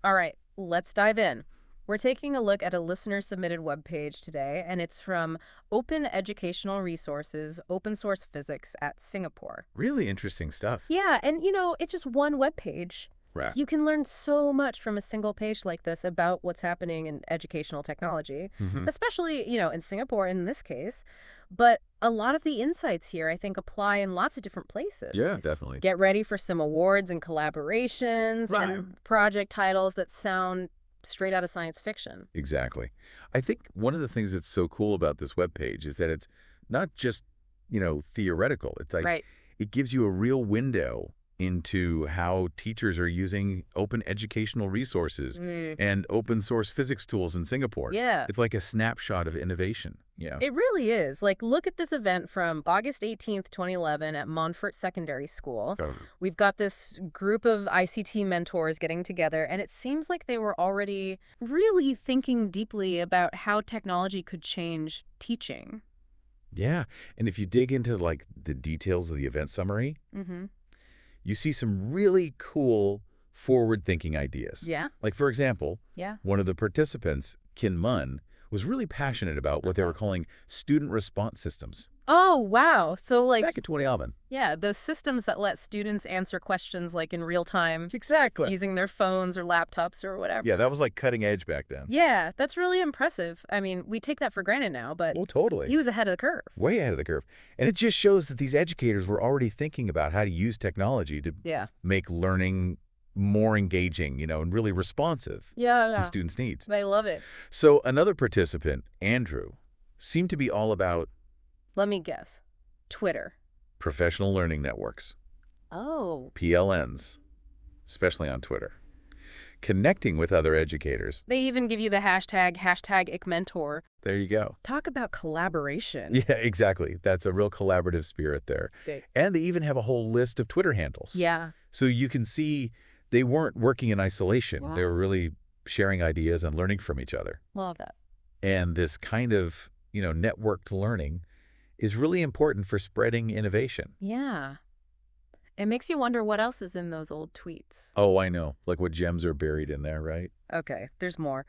All right, let's dive in. We're taking a look at a listener-submitted webpage today, and it's from Open Educational Resources, Open Source Physics at Singapore. Really interesting stuff. Yeah, and it's just one webpage. Right. You can learn so much from a single page like this about what's happening in educational technology, Hmm. especially, in Singapore in this case. But a lot of the insights here, I think, apply in lots of different places. Yeah, definitely. Get ready for some awards and collaborations Right. and project titles that sound straight out of science fiction. Exactly. I think one of the things that's so cool about this webpage is that it's not just, theoretical. It's like Right. it gives you a real window into how teachers are using open educational resources and open source physics tools in Singapore. Yeah. It's like a snapshot of innovation. Yeah. It really is. Like, look at this event from August 18th, 2011 at Montfort Secondary School. We've got this group of ICT mentors getting together, and it seems like they were already really thinking deeply about how technology could change teaching. Yeah. And if you dig into like the details of the event summary, Mm-hmm. you see some really cool forward-thinking ideas. Yeah? Like, for example, Yeah. one of the participants, Kin Mun, was really passionate about what they were calling student response systems Oh, wow. So, like, back in 2011. yeah, those systems that let students answer questions, like, in real time Exactly. using their phones or laptops or whatever. Yeah, that was like cutting edge back then. Yeah, that's really impressive. I mean, we take that for granted now, but Well, totally. he was ahead of the curve. Way ahead of the curve. And it just shows that these educators were already thinking about how to use technology to Yeah. make learning more engaging, and really responsive Yeah, to students' needs. I love it. So another participant, Andrew, seemed to be all about Let me guess. Twitter. professional learning networks, Oh. PLNs, especially on Twitter, connecting with other educators. They even give you the hashtag #ICMentor. There you go. Talk about collaboration. Yeah, exactly. That's a real collaborative spirit there. Great. And they even have a whole list of Twitter handles. Yeah. So you can see they weren't working in isolation. Wow. They were really sharing ideas and learning from each other. Love that. And this kind of, networked learning is really important for spreading innovation. Yeah. It makes you wonder what else is in those old tweets. Oh, I know. Like what gems are buried in there, right? Okay, there's more.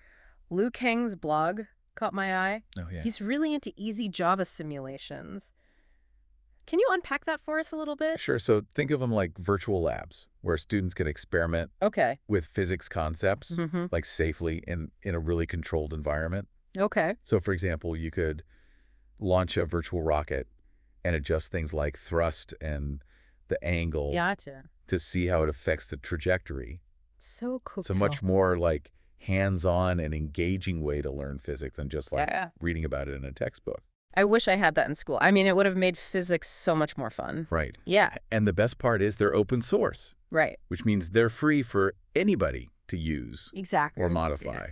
Liu Kang's blog caught my eye. Oh, yeah. He's really into easy Java simulations. Can you unpack that for us a little bit? Sure. So think of them like virtual labs where students can experiment Okay. with physics concepts, Mm-hmm. like safely in a really controlled environment. Okay. So, for example, you could launch a virtual rocket and adjust things like thrust and the angle Gotcha. to see how it affects the trajectory. So cool. It's a much more like hands-on and engaging way to learn physics than just like Yeah. reading about it in a textbook. I wish I had that in school. I mean, it would have made physics so much more fun. Right. Yeah, And the best part is they're open source, right. which means they're free for anybody to use Exactly. or modify.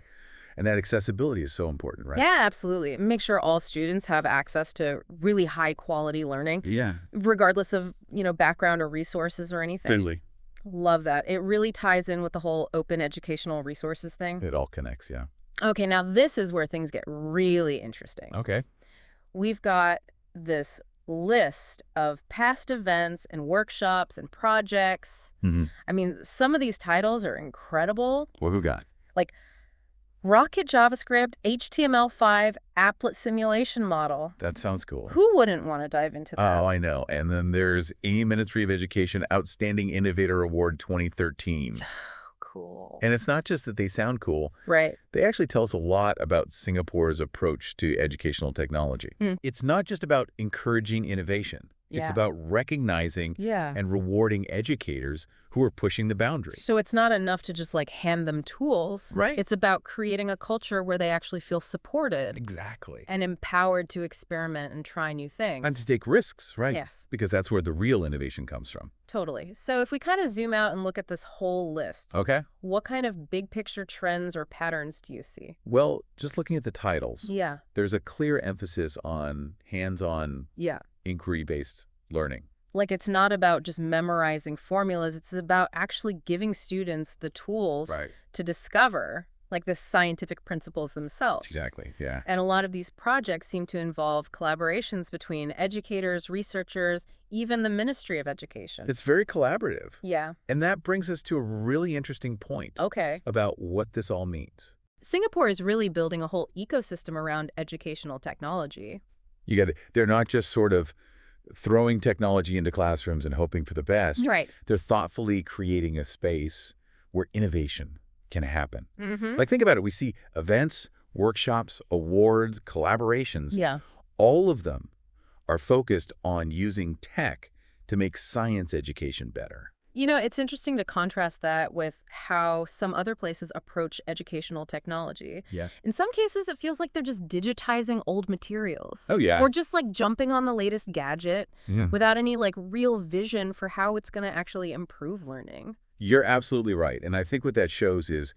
And that accessibility is so important, right? Yeah, absolutely. Make sure all students have access to really high quality learning, Yeah. regardless of, background or resources or anything. Totally. Love that. It really ties in with the whole open educational resources thing. It all connects, yeah. Okay, now this is where things get really interesting. Okay. We've got this list of past events and workshops and projects. Mm-hmm. I mean, some of these titles are incredible. What we got? Like Rocket JavaScript, HTML5, Applet simulation model. That sounds cool. Who wouldn't want to dive into that? Oh, I know. And then there's AIM Ministry of Education Outstanding Innovator Award 2013. Cool. And it's not just that they sound cool. Right. They actually tell us a lot about Singapore's approach to educational technology. It's not just about encouraging innovation. It's Yeah. about recognizing Yeah. and rewarding educators who are pushing the boundary. So it's not enough to just hand them tools. Right. It's about creating a culture where they actually feel supported Exactly. and empowered to experiment and try new things. And to take risks, right? Yes. Because that's where the real innovation comes from. Totally. So if we kind of zoom out and look at this whole list, Okay. what kind of big picture trends or patterns do you see? Well, just looking at the titles, Yeah. there's a clear emphasis on hands-on Yeah. inquiry-based learning. Like it's not about just memorizing formulas. It's about actually giving students the tools Right. to discover like the scientific principles themselves. Exactly, yeah. And a lot of these projects seem to involve collaborations between educators, researchers, even the Ministry of Education. It's very collaborative. Yeah. And that brings us to a really interesting point about what this all means. Singapore is really building a whole ecosystem around educational technology. They're not just sort of throwing technology into classrooms and hoping for the best. Right. They're thoughtfully creating a space where innovation can happen. Like, think about it. We see events, workshops, awards, collaborations. Yeah. All of them are focused on using tech to make science education better. You know, it's interesting to contrast that with how some other places approach educational technology. Yeah. In some cases, it feels like they're just digitizing old materials. Oh, yeah. Or just like jumping on the latest gadget without any like real vision for how it's going to actually improve learning. You're absolutely right. And I think what that shows is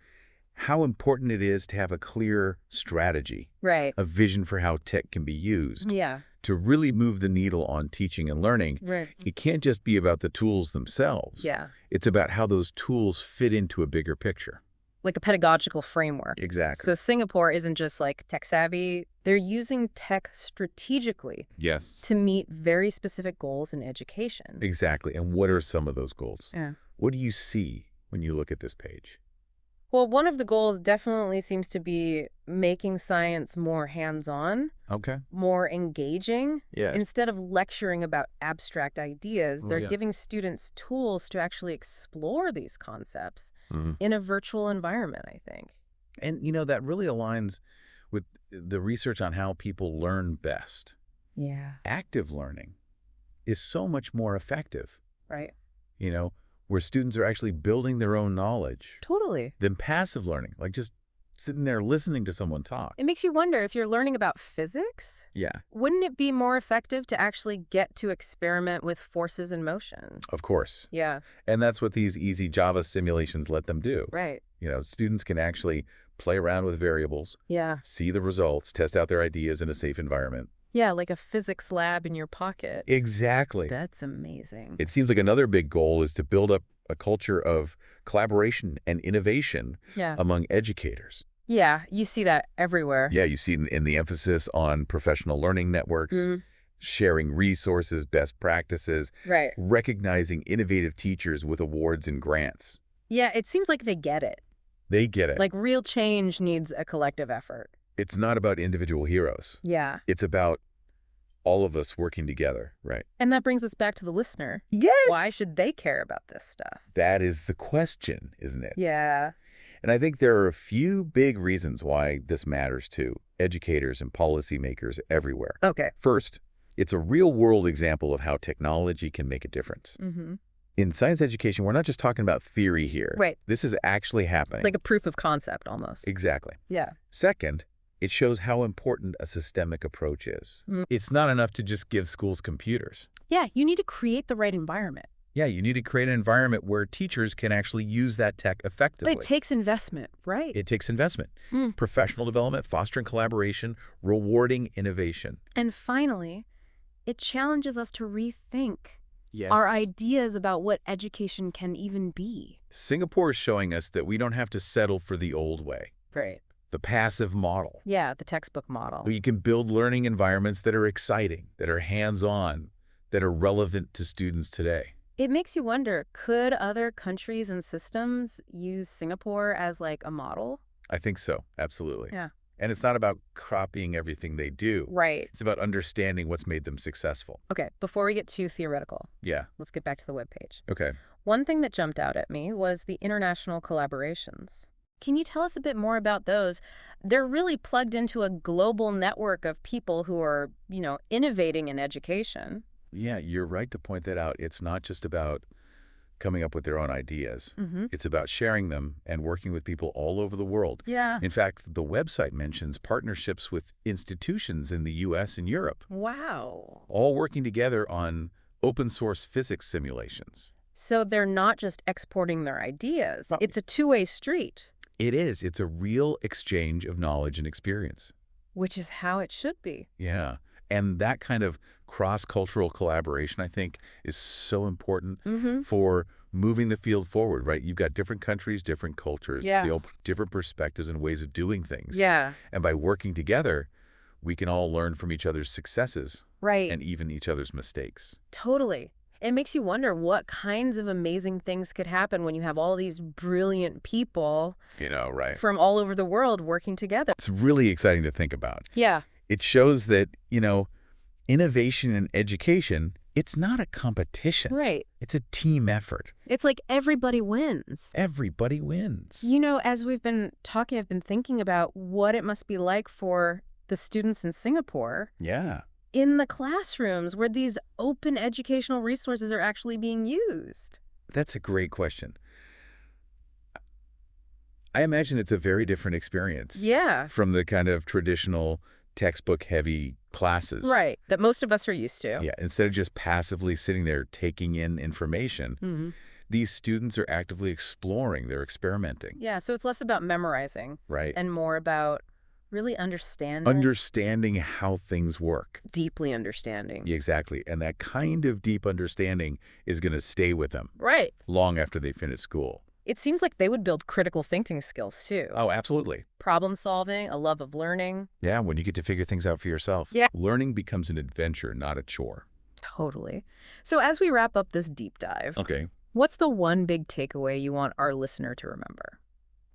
how important it is to have a clear strategy, Right. a vision for how tech can be used. Yeah. To really move the needle on teaching and learning, Right. it can't just be about the tools themselves. Yeah. It's about how those tools fit into a bigger picture. Like a pedagogical framework. Exactly. So Singapore isn't just like tech savvy. They're using tech strategically Yes. to meet very specific goals in education. Exactly. And what are some of those goals? Yeah. What do you see when you look at this page? Well, one of the goals definitely seems to be making science more hands-on, Okay. more engaging. Yeah. Instead of lecturing about abstract ideas, they're giving students tools to actually explore these concepts in a virtual environment, I think. And, that really aligns with the research on how people learn best. Yeah. Active learning is so much more effective. Right. Where students are actually building their own knowledge. Totally. Than passive learning, like just sitting there listening to someone talk. It makes you wonder, if you're learning about physics, wouldn't it be more effective to actually get to experiment with forces in motion? Of course. Yeah. And that's what these easy Java simulations let them do. Right. Students can actually play around with variables, see the results, test out their ideas in a safe environment. Yeah, like a physics lab in your pocket. Exactly. That's amazing. It seems like another big goal is to build up a culture of collaboration and innovation among educators. Yeah, you see that everywhere. Yeah, you see in the emphasis on professional learning networks, sharing resources, best practices, recognizing innovative teachers with awards and grants. Yeah, it seems like they get it. They get it. Like, real change needs a collective effort. It's not about individual heroes. Yeah. It's about all of us working together, right? And that brings us back to the listener. Yes! Why should they care about this stuff? That is the question, isn't it? Yeah. And I think there are a few big reasons why this matters to educators and policymakers everywhere. Okay. First, it's a real-world example of how technology can make a difference. In science education, we're not just talking about theory here. Right. This is actually happening. Like a proof of concept, almost. Exactly. Yeah. Second, it shows how important a systemic approach is. It's not enough to just give schools computers. Yeah, you need to create the right environment. Yeah, you need to create an environment where teachers can actually use that tech effectively. But it takes investment, right? It takes investment. Professional development, fostering collaboration, rewarding innovation. And finally, it challenges us to rethink our ideas about what education can even be. Singapore is showing us that we don't have to settle for the old way. Right. The passive model. Yeah, the textbook model. You can build learning environments that are exciting, that are hands-on, that are relevant to students today. It makes you wonder, could other countries and systems use Singapore as like a model? I think so, absolutely. Yeah. And it's not about copying everything they do. Right. It's about understanding what's made them successful. Okay, before we get too theoretical, let's get back to the webpage. Okay. One thing that jumped out at me was the international collaborations. Can you tell us a bit more about those? They're really plugged into a global network of people who are, innovating in education. Yeah, you're right to point that out. It's not just about coming up with their own ideas. It's about sharing them and working with people all over the world. Yeah. In fact, the website mentions partnerships with institutions in the U.S. and Europe. Wow. All working together on open source physics simulations. So they're not just exporting their ideas. It's a two-way street. It is. It's a real exchange of knowledge and experience. Which is how it should be. Yeah. And that kind of cross-cultural collaboration, I think, is so important for moving the field forward, right? You've got different countries, different cultures, different perspectives and ways of doing things. Yeah. And by working together, we can all learn from each other's successes. Right. And even each other's mistakes. Totally. It makes you wonder what kinds of amazing things could happen when you have all these brilliant people, right, from all over the world working together. It's really exciting to think about. Yeah. It shows that, innovation in education, it's not a competition. Right. It's a team effort. It's like everybody wins. Everybody wins. As we've been talking, I've been thinking about what it must be like for the students in Singapore. Yeah. In the classrooms where these open educational resources are actually being used. That's a great question. I imagine it's a very different experience. Yeah. From the kind of traditional textbook-heavy classes. Right, that most of us are used to. Yeah, instead of just passively sitting there taking in information, these students are actively exploring, they're experimenting. Yeah, so it's less about memorizing. Right. And more about really understanding. Understanding how things work. Deeply understanding. Yeah, exactly. And that kind of deep understanding is going to stay with them. Right. Long after they finish school. It seems like they would build critical thinking skills, too. Oh, absolutely. Problem solving, a love of learning. Yeah, when you get to figure things out for yourself. Yeah. Learning becomes an adventure, not a chore. Totally. So as we wrap up this deep dive, what's the one big takeaway you want our listener to remember?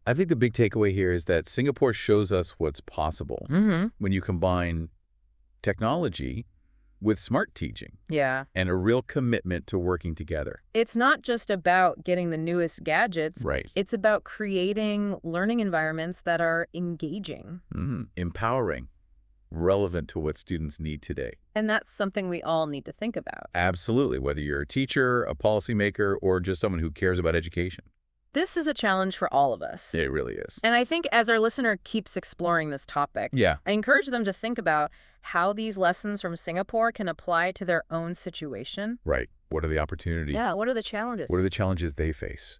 I think the big takeaway here is that Singapore shows us what's possible when you combine technology with smart teaching. Yeah. And a real commitment to working together. It's not just about getting the newest gadgets. Right. It's about creating learning environments that are engaging. Empowering. Relevant to what students need today. And that's something we all need to think about. Absolutely. Whether you're a teacher, a policymaker, or just someone who cares about education. This is a challenge for all of us. It really is. And I think as our listener keeps exploring this topic, I encourage them to think about how these lessons from Singapore can apply to their own situation. Right. What are the opportunities? Yeah, what are the challenges? What are the challenges they face?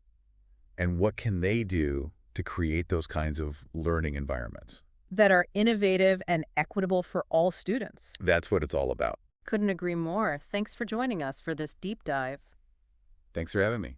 And what can they do to create those kinds of learning environments? That are innovative and equitable for all students. That's what it's all about. Couldn't agree more. Thanks for joining us for this deep dive. Thanks for having me.